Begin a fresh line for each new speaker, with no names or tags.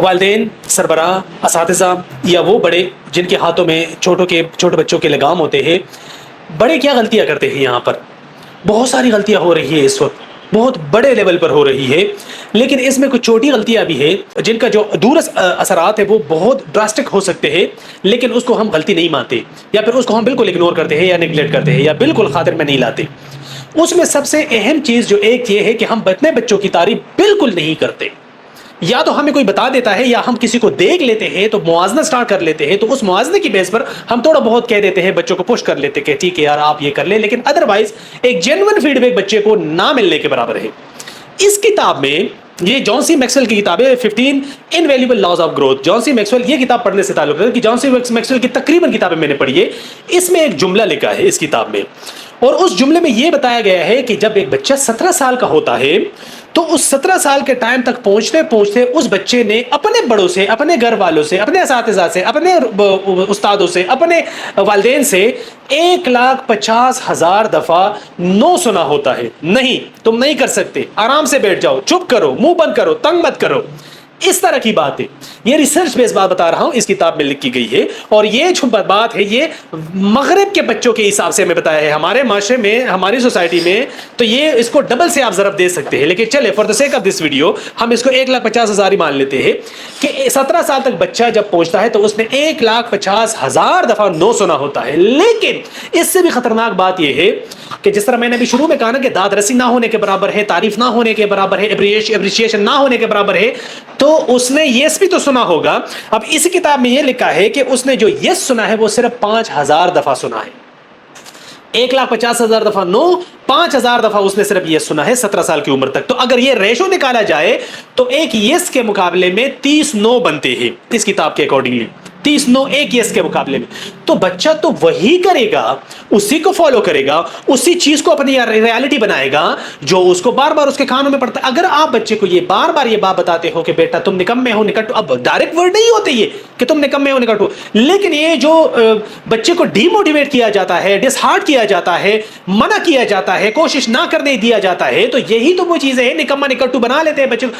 والدین، سربراہ، اساتذہ یا وہ بڑے جن کے ہاتھوں میں چھوٹے بچوں کے لگام ہوتے ہیں، بڑے کیا غلطیاں کرتے ہیں یہاں پر؟ بہت ساری غلطیاں ہو رہی ہے اس وقت، بہت بڑے لیول پر ہو رہی ہے، لیکن اس میں کچھ چھوٹی غلطیاں بھی ہیں جن کا جو دور اثرات ہے وہ بہت ڈراسٹک ہو سکتے ہیں، لیکن اس کو ہم غلطی نہیں مانتے، یا پھر اس کو ہم بالکل اگنور کرتے ہیں یا نیگلیکٹ کرتے ہیں یا بالکل خاطر میں نہیں لاتے۔ اس میں سب سے اہم چیز جو ایک یہ ہے کہ ہم اپنے بچوں کی تعریف بالکل نہیں کرتے۔ یا تو ہمیں کوئی بتا دیتا ہے یا ہم کسی کو دیکھ لیتے ہیں تو موازنہ سٹارٹ کر لیتے ہیں، تو اس موازنے کی بیس پر ہم تھوڑا بہت کہہ دیتے ہیں، بچوں کو پش کر لیتے کہ ٹھیک ہے یار آپ یہ کر لیں، لیکن ادروائز ایک جینوئن فیڈ بیک بچے کو نہ ملنے کے برابر ہے۔ اس کتاب میں، یہ جان سی میکسویل کی کتاب ہے 15 invaluable laws of growth. John C Maxwell, یہ کتاب پڑھنے سے تعلق ہے کہ جان سی میکسویل کی تقریباً کتابیں میں نے پڑھی ہے، اس میں ایک جملہ لکھا ہے اس کتاب میں، اور اس جملے میں یہ بتایا گیا ہے کہ جب ایک بچہ 17 سال کا ہوتا ہے تو اس 17 سال کے ٹائم تک پہنچتے پہنچتے اس بچے نے اپنے بڑوں سے، اپنے گھر والوں سے، اپنے اساتذہ سے، اپنے استادوں سے، اپنے والدین سے 1,50,000 دفعہ نو سنا ہوتا ہے۔ نہیں، تم نہیں کر سکتے، آرام سے بیٹھ جاؤ، چپ کرو، منہ بند کرو، تنگ مت کرو، اس طرح کی بات ہے۔ یہ ریسرچ بیس بات بتا رہا ہوں، اس کتاب میں لکھی گئی ہے، اور یہ جو بات ہے یہ مغرب کے بچوں کے حساب سے ہمیں بتایا ہے، ہمارے معاشرے میں، ہماری سوسائٹی میں تو یہ اس کو ڈبل سے آپ ضرب دے سکتے ہیں، لیکن چلے for the sake of this video ہم اس کو 1,50,000 ہی مان لیتے ہیں کہ 17 سال تک بچہ جب پہنچتا ہے تو اس نے 1,50,000 دفعہ نو سنا ہوتا ہے۔ لیکن اس سے بھی خطرناک بات یہ ہے کہ جس طرح میں نے ابھی شروع میں کہا نا کہ داد رسی نہ ہونے کے برابر ہے، تعریف نہ ہونے کے برابر ہے، اپریشیشن نہ ہونے کے برابر ہے، تو اس نے یس بھی تو سنا ہوگا۔ اب اس کتاب میں یہ لکھا ہے کہ اس نے جو یس سنا ہے وہ صرف 5,000 دفعہ سنا ہے۔ 1,50,000 دفعہ نو، 5,000 دفعہ اس نے صرف یس سنا ہے 17 سال کی عمر تک۔ تو اگر یہ ریشو نکالا جائے تو ایک یس کے مقابلے میں 30 نو بنتے ہیں اس کتاب کے اکارڈنگلی، 30 نو ایک یس کے مقابلے میں۔ تو بچہ تو وہی کرے گا، اسی کو فالو کرے گا، اسی چیز کو اپنی ریالٹی بنائے گا جو اس کو بار بار اس کے کانوں میں پڑتا ہے۔ اگر آپ بچے کو یہ بار بار یہ بات بتاتے ہو کہ بیٹا تم نکمے ہو، نکٹو، اب ڈائریکٹ ورڈ نہیں ہوتے یہ کہ تم نکمے ہو، نکٹو، لیکن یہ جو بچے کو ڈی موٹیویٹ کیا جاتا ہے، ڈس ہارٹ کیا جاتا ہے، منع کیا جاتا ہے، کوشش نہ کرنے دیا جاتا ہے، تو یہی تو وہ چیزیں ہیں، نکما نکٹو بنا لیتے ہیں بچے کو۔